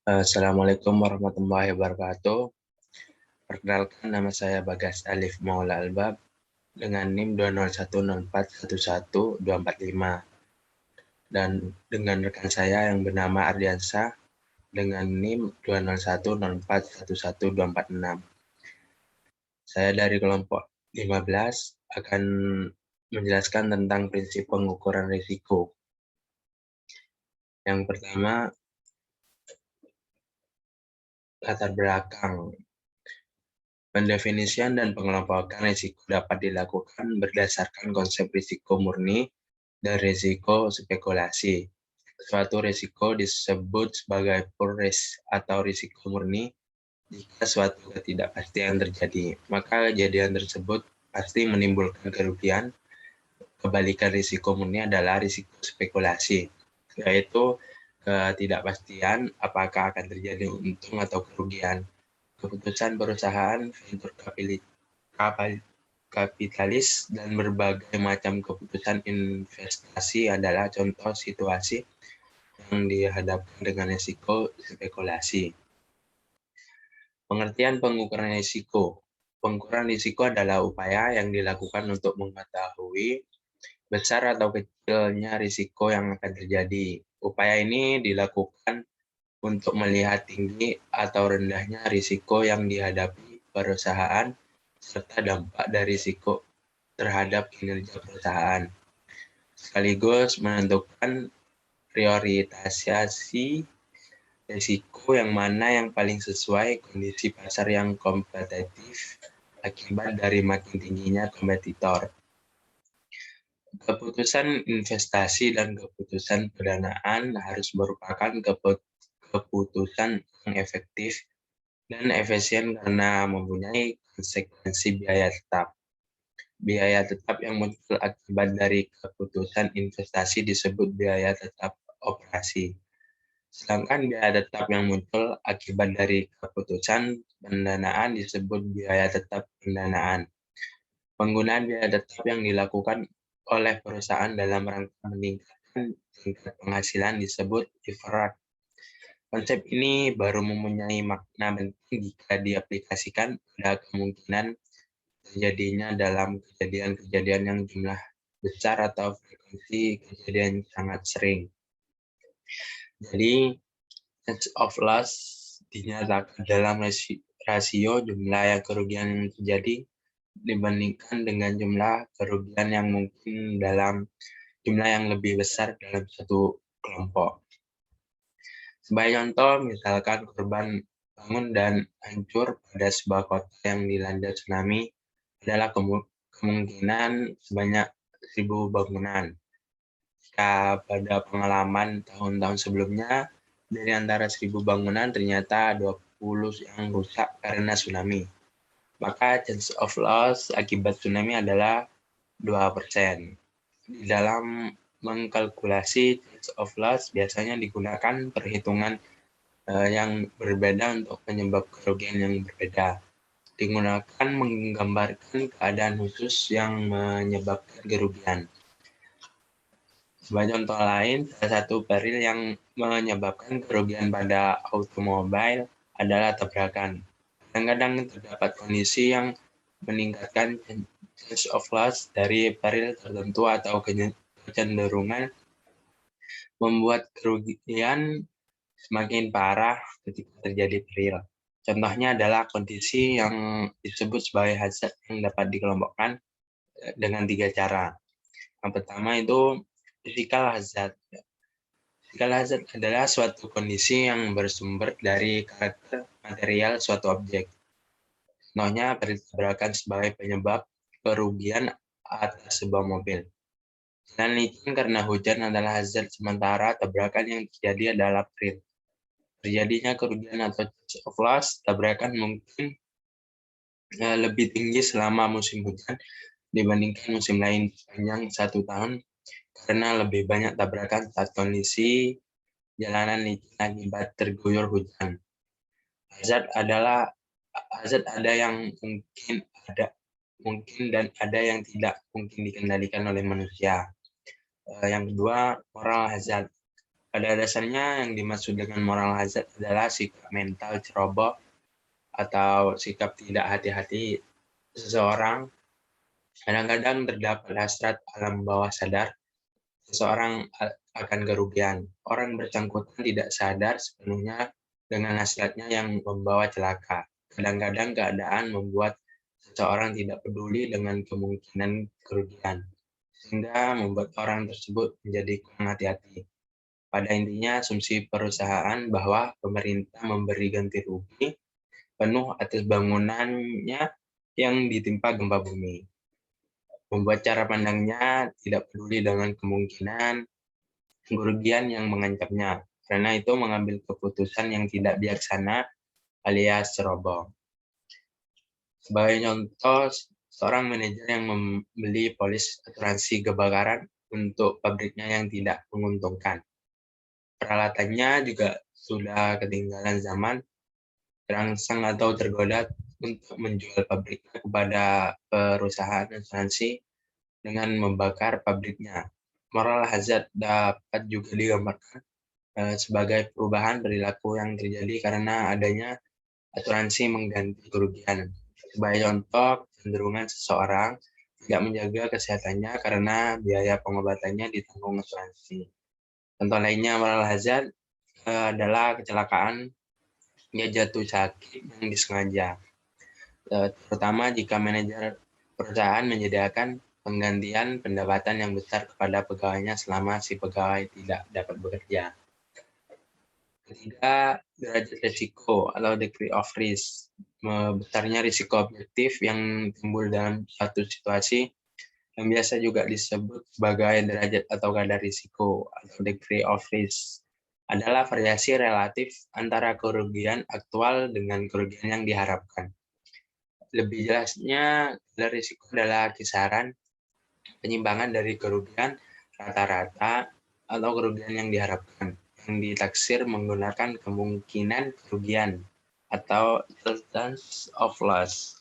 Assalamualaikum warahmatullahi wabarakatuh. Perkenalkan, nama saya Bagas Alif Maula Albab dengan NIM 20104111245 dan dengan rekan saya yang bernama Ardiansyah dengan NIM 20104111246. Saya dari kelompok 15 akan menjelaskan tentang prinsip pengukuran risiko. Yang pertama, latar belakang. Pendefinisian dan pengelompokan risiko dapat dilakukan berdasarkan konsep risiko murni dan risiko spekulasi. Suatu risiko disebut sebagai pure risk atau risiko murni jika suatu ketidakpastian terjadi, maka kejadian tersebut pasti menimbulkan kerugian. Kebalikan risiko murni adalah risiko spekulasi, yaitu ketidakpastian apakah akan terjadi untung atau kerugian. Keputusan perusahaan, venture kapitalis, dan berbagai macam keputusan investasi adalah contoh situasi yang dihadapkan dengan risiko spekulasi. Pengertian pengukuran risiko. Pengukuran risiko adalah upaya yang dilakukan untuk mengetahui besar atau kecilnya risiko yang akan terjadi. Upaya ini dilakukan untuk melihat tinggi atau rendahnya risiko yang dihadapi perusahaan serta dampak dari risiko terhadap kinerja perusahaan, sekaligus menentukan prioritasasi risiko yang mana yang paling sesuai kondisi pasar yang kompetitif akibat dari makin tingginya kompetitor. Keputusan investasi dan keputusan pendanaan harus merupakan keputusan yang efektif dan efisien karena mempunyai konsekuensi biaya tetap. Biaya tetap yang muncul akibat dari keputusan investasi disebut biaya tetap operasi. Sedangkan biaya tetap yang muncul akibat dari keputusan pendanaan disebut biaya tetap pendanaan. Penggunaan biaya tetap yang dilakukan oleh perusahaan dalam rangka meningkatkan tingkat penghasilan disebut leverage. Konsep ini baru mempunyai makna penting jika diaplikasikan pada kemungkinan terjadinya dalam kejadian-kejadian yang jumlah besar atau frekuensi kejadian sangat sering. Jadi, change of loss dinyatakan dalam rasio jumlah yang kerugian yang terjadi dibandingkan dengan jumlah kerugian yang mungkin dalam jumlah yang lebih besar dalam satu kelompok. Sebagai contoh, misalkan korban bangun dan hancur pada sebuah kota yang dilanda tsunami adalah kemungkinan sebanyak 1.000 bangunan. Jika pada pengalaman tahun-tahun sebelumnya, dari antara 1.000 bangunan ternyata 20 yang rusak karena tsunami, maka chance of loss akibat tsunami adalah 2%. Di dalam mengkalkulasi chance of loss biasanya digunakan perhitungan yang berbeda untuk penyebab kerugian yang berbeda. Digunakan menggambarkan keadaan khusus yang menyebabkan kerugian. Sebagai contoh lain, salah satu peril yang menyebabkan kerugian pada automobil adalah tabrakan. Kadang-kadang terdapat kondisi yang meningkatkan chance of loss dari peril tertentu atau kecenderungan membuat kerugian semakin parah ketika terjadi peril. Contohnya adalah kondisi yang disebut sebagai hazard yang dapat dikelompokkan dengan 3 cara. Yang pertama itu physical hazard. Physical hazard adalah suatu kondisi yang bersumber dari karakter material suatu objek. Contohnya tabrakan sebagai penyebab kerugian atas sebuah mobil. Selain itu, karena hujan adalah hazard sementara, tabrakan yang terjadi adalah peril. Terjadinya kerugian atau chance of loss, tabrakan mungkin lebih tinggi selama musim hujan dibandingkan musim lain sepanjang 1 tahun karena lebih banyak tabrakan saat kondisi jalanan licin akibat terguyur hujan. Hazard ada yang mungkin dan ada yang tidak mungkin dikendalikan oleh manusia. Yang kedua, moral hazard. Pada dasarnya yang dimaksud dengan moral hazard adalah sikap mental ceroboh atau sikap tidak hati-hati seseorang. Kadang-kadang terdapat hasrat alam bawah sadar seseorang akan kerugian. Orang bersangkutan tidak sadar sepenuhnya dengan hasratnya yang membawa celaka. Kadang-kadang keadaan membuat seseorang tidak peduli dengan kemungkinan kerugian, sehingga membuat orang tersebut menjadi kurang hati-hati. Pada intinya, asumsi perusahaan bahwa pemerintah memberi ganti rugi penuh atas bangunannya yang ditimpa gempa bumi, membuat cara pandangnya tidak peduli dengan kemungkinan kerugian yang mengancamnya. Karena itu mengambil keputusan yang tidak bijaksana alias ceroboh. Sebagai contoh, seorang manajer yang membeli polis asuransi kebakaran untuk pabriknya yang tidak menguntungkan. Peralatannya juga sudah ketinggalan zaman, terangsang atau tergoda untuk menjual pabriknya kepada perusahaan asuransi dengan membakar pabriknya. Moral hazard dapat juga digambarkan sebagai perubahan perilaku yang terjadi karena adanya asuransi mengganti kerugian. Sebagai contoh, kecenderungan seseorang tidak menjaga kesehatannya karena biaya pengobatannya ditanggung asuransi. Contoh lainnya moral hazard adalah kecelakaan yang jatuh sakit yang disengaja, terutama jika manajer perusahaan menyediakan penggantian pendapatan yang besar kepada pegawainya selama si pegawai tidak dapat bekerja. Ketiga, derajat risiko atau degree of risk. Besarnya risiko objektif yang timbul dalam suatu situasi yang biasa juga disebut sebagai derajat atau kadar risiko atau degree of risk adalah variasi relatif antara kerugian aktual dengan kerugian yang diharapkan. Lebih jelasnya, kadar risiko adalah kisaran penyimpangan dari kerugian rata-rata atau kerugian yang diharapkan, yang ditaksir menggunakan kemungkinan kerugian atau chance of loss.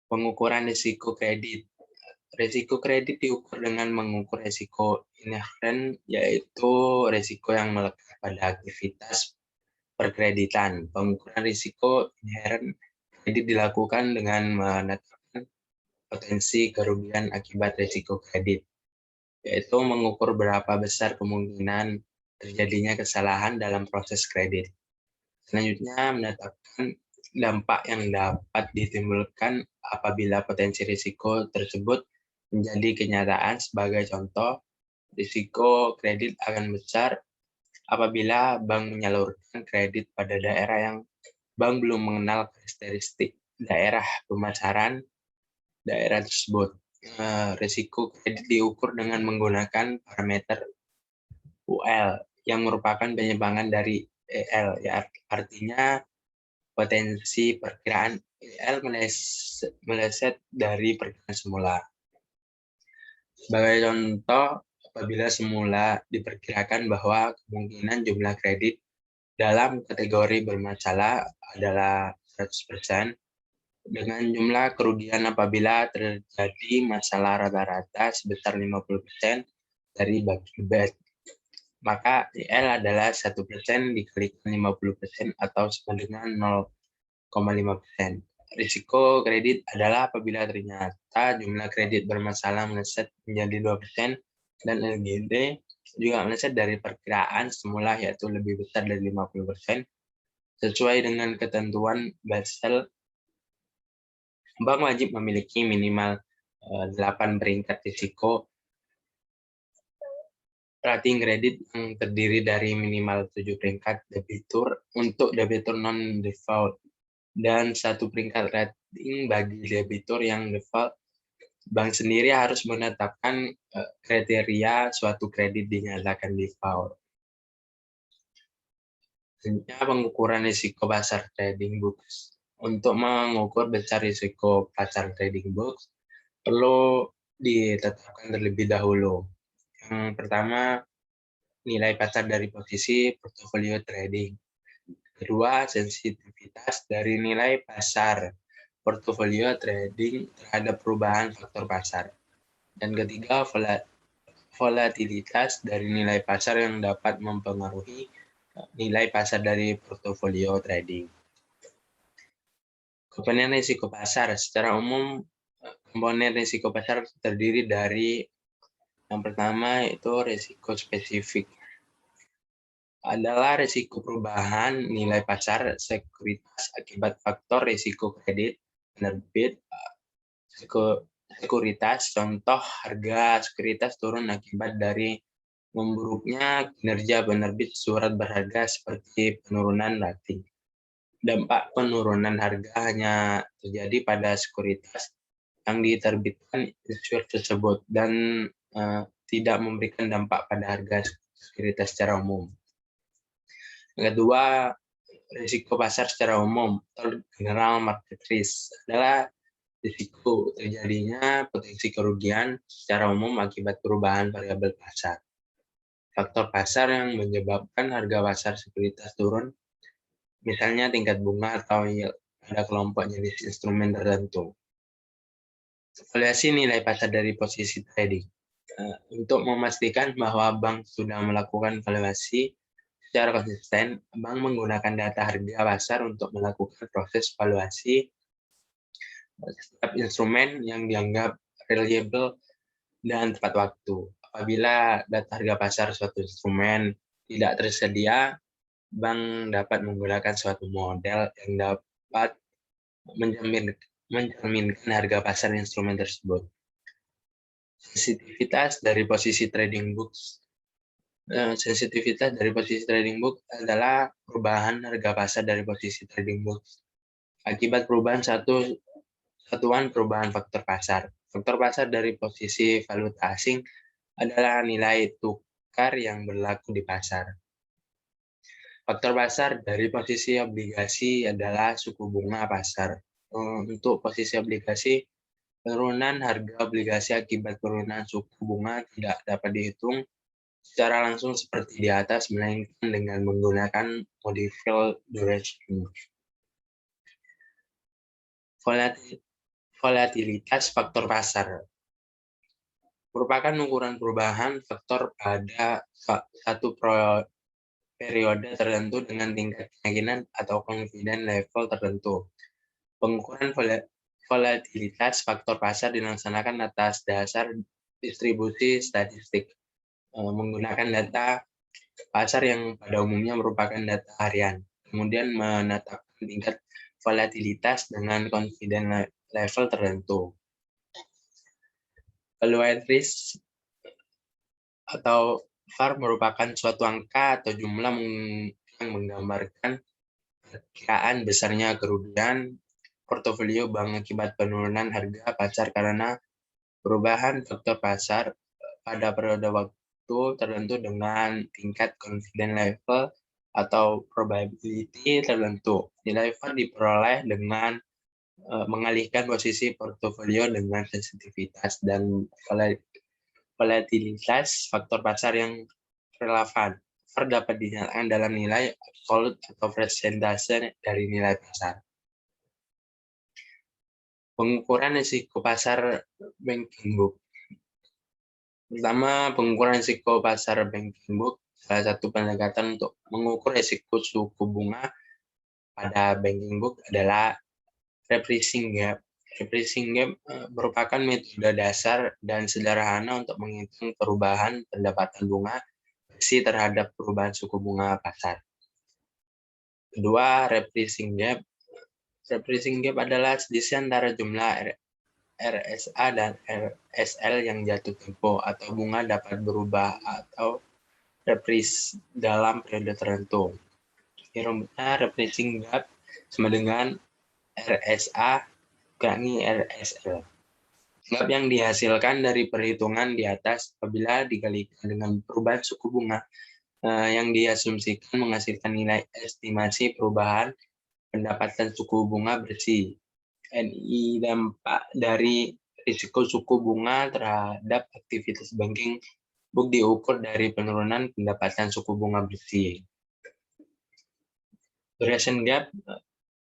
Pengukuran risiko kredit. Risiko kredit diukur dengan mengukur risiko inherent, yaitu risiko yang melekat pada aktivitas perkreditan. Pengukuran risiko inherent kredit dilakukan dengan menetapkan potensi kerugian akibat risiko kredit, yaitu mengukur berapa besar kemungkinan terjadinya kesalahan dalam proses kredit. Selanjutnya, menetapkan dampak yang dapat ditimbulkan apabila potensi risiko tersebut menjadi kenyataan. Sebagai contoh, risiko kredit akan besar apabila bank menyalurkan kredit pada daerah yang bank belum mengenal karakteristik daerah pemasaran daerah tersebut. Risiko kredit diukur dengan menggunakan parameter UL yang merupakan penyimpangan dari EL, ya, artinya potensi perkiraan EL meleset dari perkiraan semula. Sebagai contoh, apabila semula diperkirakan bahwa kemungkinan jumlah kredit dalam kategori bermasalah adalah 100%, dengan jumlah kerugian apabila terjadi masalah rata-rata sebesar 50% dari bad, maka IL adalah 1% dikalikan 50% atau sama dengan 0,5%. Risiko kredit adalah apabila ternyata jumlah kredit bermasalah meleset menjadi 2% dan LGD juga meleset dari perkiraan semula yaitu lebih besar dari 50%. Sesuai dengan ketentuan Basel, bank wajib memiliki minimal 8 peringkat risiko rating kredit yang terdiri dari minimal 7 peringkat debitur untuk debitur non-default dan 1 peringkat rating bagi debitur yang default. Bank sendiri harus menetapkan kriteria suatu kredit dinyatakan default. Selanjutnya, pengukuran risiko pasar trading books. Untuk mengukur besar risiko pasar trading books, perlu ditetapkan terlebih dahulu. Yang pertama, nilai pasar dari posisi portofolio trading. Kedua, sensitivitas dari nilai pasar portofolio trading terhadap perubahan faktor pasar. Dan ketiga, volatilitas dari nilai pasar yang dapat mempengaruhi nilai pasar dari portofolio trading. Komponen risiko pasar secara umum, komponen risiko pasar terdiri dari yang pertama itu risiko spesifik. Adalah risiko perubahan nilai pasar sekuritas akibat faktor risiko kredit penerbit sekuritas. Contoh, harga sekuritas turun akibat dari memburuknya kinerja penerbit surat berharga seperti penurunan rating. Dampak penurunan harga hanya terjadi pada sekuritas yang diterbitkan insurer tersebut dan tidak memberikan dampak pada harga sekuritas secara umum. Yang kedua, risiko pasar secara umum atau general market risk adalah risiko terjadinya potensi kerugian secara umum akibat perubahan variabel pasar. Faktor pasar yang menyebabkan harga pasar sekuritas turun, misalnya tingkat bunga atau yield pada kelompok jenis instrumen tertentu. Evaluasi nilai pasar dari posisi trading. Untuk memastikan bahwa bank sudah melakukan evaluasi secara konsisten, bank menggunakan data harga pasar untuk melakukan proses valuasi setiap instrumen yang dianggap reliable dan tepat waktu. Apabila data harga pasar suatu instrumen tidak tersedia, bank dapat menggunakan suatu model yang dapat mencerminkan harga pasar instrumen tersebut. Sensitivitas dari posisi trading book. Sensitivitas dari posisi trading book adalah perubahan harga pasar dari posisi trading book akibat perubahan satuan perubahan faktor pasar. Faktor pasar dari posisi valuta asing adalah nilai tukar yang berlaku di pasar. Faktor pasar dari posisi obligasi adalah suku bunga pasar. Untuk posisi obligasi, penurunan harga obligasi akibat penurunan suku bunga tidak dapat dihitung secara langsung seperti di atas, melainkan dengan menggunakan modifiable duration. Volatilitas faktor pasar merupakan ukuran perubahan faktor pada satu periode tertentu dengan tingkat keyakinan atau confidence level tertentu. Pengukuran volatilitas faktor pasar dilaksanakan atas dasar distribusi statistik menggunakan data pasar yang pada umumnya merupakan data harian, kemudian menetapkan tingkat volatilitas dengan confidence level tertentu. Valued risk atau VAR merupakan suatu angka atau jumlah yang menggambarkan perkiraan besarnya kerugian portofolio bank akibat penurunan harga pasar karena perubahan faktor pasar pada periode waktu tertentu dengan tingkat confidence level atau probability tertentu. Nilai VAR diperoleh dengan mengalihkan posisi portofolio dengan sensitivitas dan volatilitas faktor pasar yang relevan. VAR dapat dinyatakan dalam nilai absolut atau persentase dari nilai pasar. Pengukuran risiko pasar banking book. Pertama, pengukuran risiko pasar banking book salah satu pendekatan untuk mengukur risiko suku bunga pada banking book adalah repricing gap. Repricing gap merupakan metode dasar dan sederhana untuk menghitung perubahan pendapatan bunga bersih terhadap perubahan suku bunga pasar. Kedua, repricing gap. Repricing gap adalah selisih antara jumlah RSA dan RSL yang jatuh tempo atau bunga dapat berubah atau reprise dalam periode tertentu. Rumusnya repricing gap sama dengan RSA kurangi RSL. Gap yang dihasilkan dari perhitungan di atas apabila dikalikan dengan perubahan suku bunga yang diasumsikan menghasilkan nilai estimasi perubahan pendapatan suku bunga bersih. NI dampak dari risiko suku bunga terhadap aktivitas banking book diukur dari penurunan pendapatan suku bunga bersih. Duration gap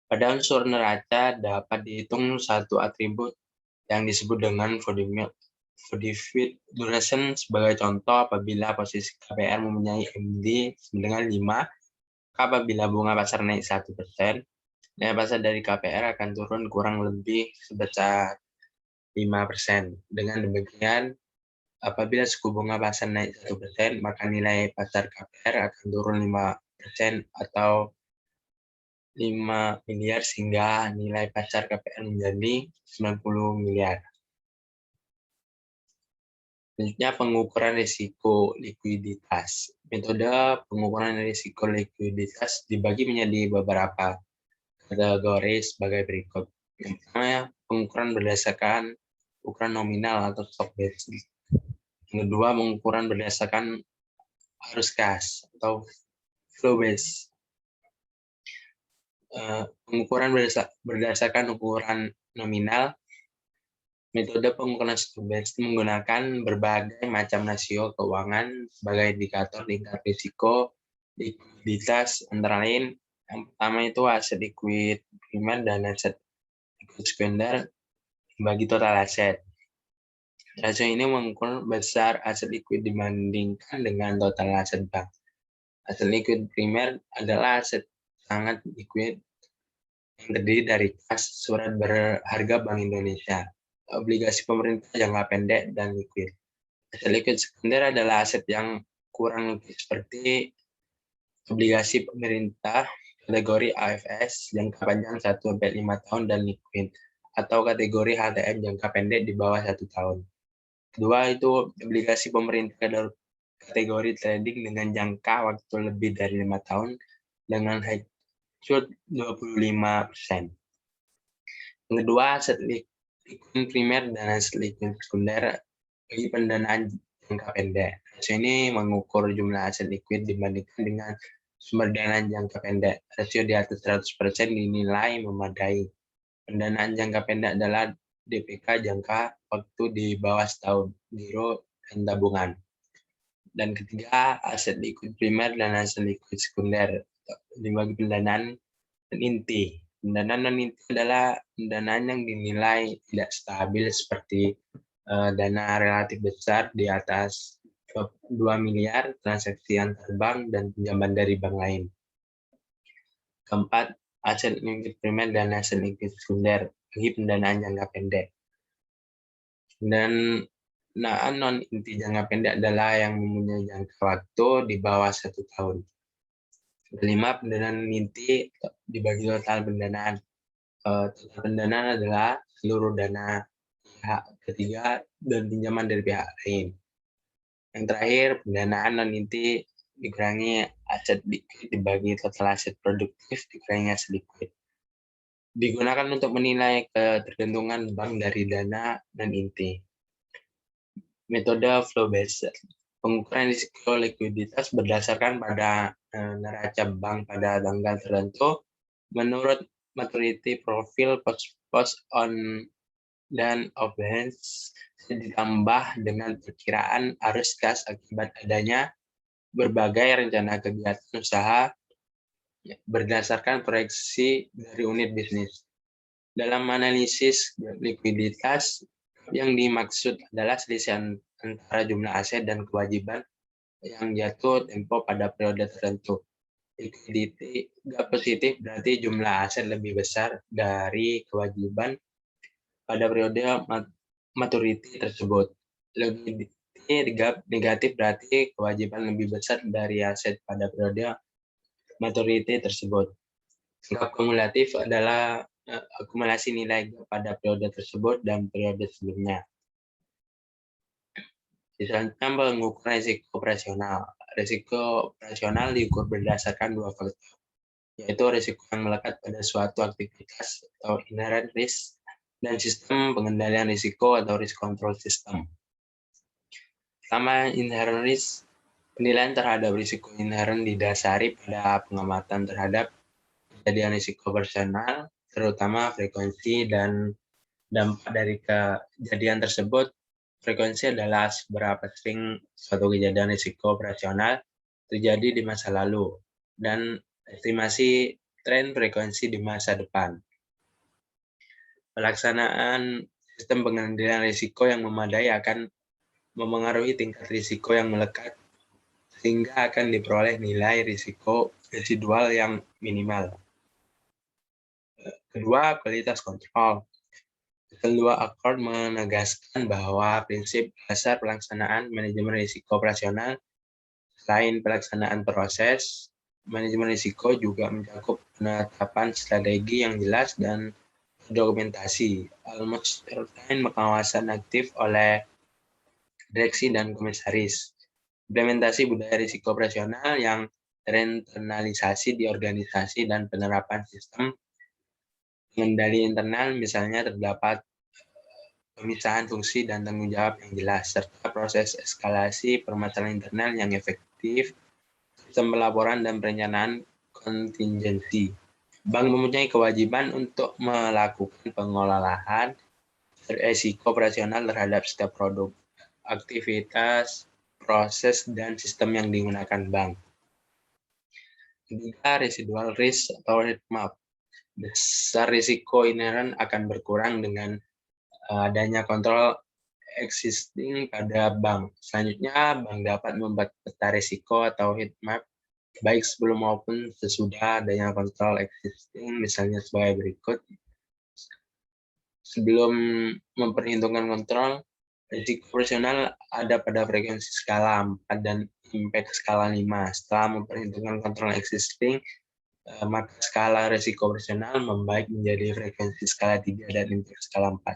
pada unsur neraca dapat dihitung satu atribut yang disebut dengan volume For default duration sebagai contoh, apabila posisi KPR mempunyai MD dengan 5, apabila bunga pasar naik 1%, nilai pasar dari KPR akan turun kurang lebih sebesar 5%. Dengan demikian, apabila suku bunga pasar naik 1%, maka nilai pasar KPR akan turun 5% atau 5 miliar, sehingga nilai pasar KPR menjadi 90 miliar. Selanjutnya, pengukuran risiko likuiditas. Metode pengukuran risiko likuiditas dibagi menjadi beberapa kategori sebagai berikut. Yang pertama, pengukuran berdasarkan ukuran nominal atau stock based. Yang kedua, pengukuran berdasarkan arus kas atau flow based. Pengukuran berdasarkan ukuran nominal. Metode pengukuran stock based menggunakan berbagai macam rasio keuangan sebagai indikator tingkat risiko likuiditas, antara lain yang pertama itu aset likuid primer dan aset likuid sekunder bagi total aset. Rasio ini mengukur besar aset likuid dibandingkan dengan total aset bank. Aset likuid primer adalah aset sangat likuid yang terdiri dari kas, surat berharga Bank Indonesia, obligasi pemerintah jangka pendek, dan likuid. Aset likuid sekunder adalah aset yang kurang lebih seperti obligasi pemerintah kategori AFS jangka panjang 1-5 tahun dan likuid, atau kategori HTM jangka pendek di bawah 1 tahun. Kedua itu obligasi pemerintah kategori trading dengan jangka waktu lebih dari 5 tahun dengan high yield 25%. Yang kedua, aset likuid primer dan aset likuid sekunder bagi pendanaan jangka pendek. Rasio ini mengukur jumlah aset likuid dibandingkan dengan sumber dana jangka pendek. Rasio di atas 100% dinilai memadai. Pendanaan jangka pendek adalah DPK jangka waktu di bawah setahun, giro, dan tabungan. Dan ketiga, aset likuid primer dan aset likuid sekunder bagi pendanaan dan inti. Pendanaan non inti adalah pendanaan yang dinilai tidak stabil seperti dana relatif besar di atas 2 miliar, transaksi antar bank, dan pinjaman dari bank lain. Keempat, aset likuid primer dan aset likuid sekunder bagi pendanaan jangka pendek. Pendanaan non inti jangka pendek adalah yang mempunyai jangka waktu di bawah 1 tahun. Kelima, pendanaan inti dibagi total pendanaan. Total pendanaan adalah seluruh dana pihak ketiga dan pinjaman dari pihak lain. Yang terakhir, pendanaan non inti dikurangi aset likuid dibagi total aset produktif dikurangi aset likuid. Digunakan untuk menilai ketergantungan bank dari dana non inti. Metode flow based. Pengukuran risiko likuiditas berdasarkan pada neraca bank pada tanggal tertentu menurut maturity profile post on dan off balance ditambah dengan perkiraan arus kas akibat adanya berbagai rencana kegiatan usaha berdasarkan proyeksi dari unit bisnis. Dalam analisis likuiditas, yang dimaksud adalah selisih antara jumlah aset dan kewajiban yang jatuh tempo pada periode tertentu. Liquidity gap positif berarti jumlah aset lebih besar dari kewajiban pada periode maturity tersebut. Liquidity gap negatif berarti kewajiban lebih besar dari aset pada periode maturity tersebut. Gap kumulatif adalah akumulasi nilai pada periode tersebut dan periode sebelumnya. Misalnya pengukuran risiko operasional. Risiko operasional diukur berdasarkan 2 faktor, yaitu risiko yang melekat pada suatu aktivitas atau inherent risk dan sistem pengendalian risiko atau risk control system. Pertama, inherent risk. Penilaian terhadap risiko inherent didasari pada pengamatan terhadap kejadian risiko operasional, terutama frekuensi dan dampak dari kejadian tersebut. Frekuensi adalah seberapa sering suatu kejadian risiko operasional terjadi di masa lalu, dan estimasi tren frekuensi di masa depan. Pelaksanaan Sistem pengendalian risiko yang memadai akan memengaruhi tingkat risiko yang melekat, sehingga akan diperoleh nilai risiko residual yang minimal. Kedua, kualitas kontrol. Kedua akord menegaskan bahwa prinsip dasar pelaksanaan manajemen risiko operasional selain pelaksanaan proses, manajemen risiko juga mencakup penetapan strategi yang jelas dan dokumentasi, almost real-time pengawasan aktif oleh direksi dan komisaris. Implementasi budaya risiko operasional yang terinternalisasi di organisasi dan penerapan sistem pengendali internal, misalnya terdapat pemisahan fungsi dan tanggung jawab yang jelas, serta proses eskalasi permasalahan internal yang efektif, sistem pelaporan dan perencanaan kontingensi. Bank mempunyai kewajiban untuk melakukan pengelolaan risiko operasional terhadap setiap produk, aktivitas, proses, dan sistem yang digunakan bank. Ketiga, residual risk atau heat map. Besar risiko inheren akan berkurang dengan adanya kontrol existing pada bank. Selanjutnya, bank dapat membuat peta risiko atau heat map baik sebelum maupun sesudah adanya kontrol existing, misalnya sebagai berikut. Sebelum memperhitungkan kontrol, risiko operasional ada pada frekuensi skala 4 dan impact skala 5. Setelah memperhitungkan kontrol existing, maka skala risiko operasional membaik menjadi frekuensi skala 3 dan impact skala 4.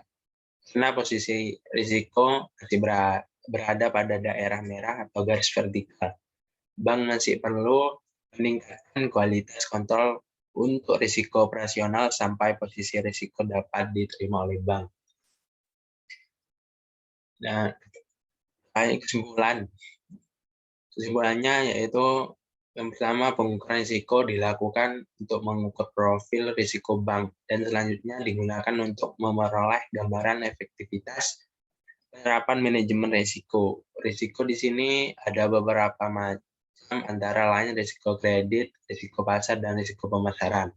Karena posisi risiko masih berada pada daerah merah atau garis vertikal, bank masih perlu meningkatkan kualitas kontrol untuk risiko operasional sampai posisi risiko dapat diterima oleh bank. Nah, kesimpulannya yaitu yang pertama, pengukuran risiko dilakukan untuk mengukur profil risiko bank dan selanjutnya digunakan untuk memperoleh gambaran efektivitas penerapan manajemen risiko. Risiko di sini ada beberapa macam, antara lain risiko kredit, risiko pasar, dan risiko pemasaran.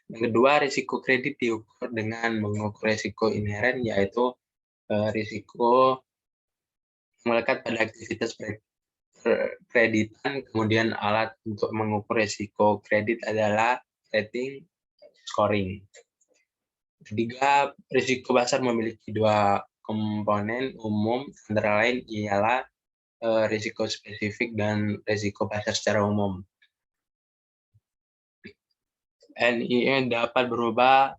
Yang kedua, risiko kredit diukur dengan mengukur risiko inheren, yaitu risiko melekat pada aktivitas kreditan. Kemudian alat untuk mengukur risiko kredit adalah rating scoring. Ketiga, risiko pasar memiliki dua komponen umum, antara lain ialah risiko spesifik dan risiko pasar secara umum. NIE dapat berubah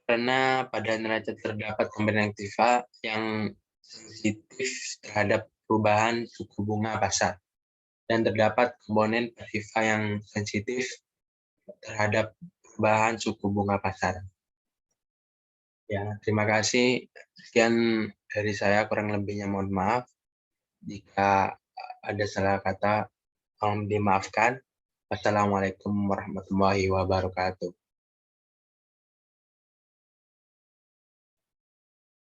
karena pada neraca terdapat komponen aktiva yang sensitif terhadap perubahan suku bunga pasar, dan terdapat komponen pasiva yang sensitif terhadap perubahan suku bunga pasar. Ya, terima kasih. Sekian dari saya, kurang lebihnya mohon maaf. Jika ada salah kata, tolong dimaafkan. Wassalamualaikum warahmatullahi wabarakatuh.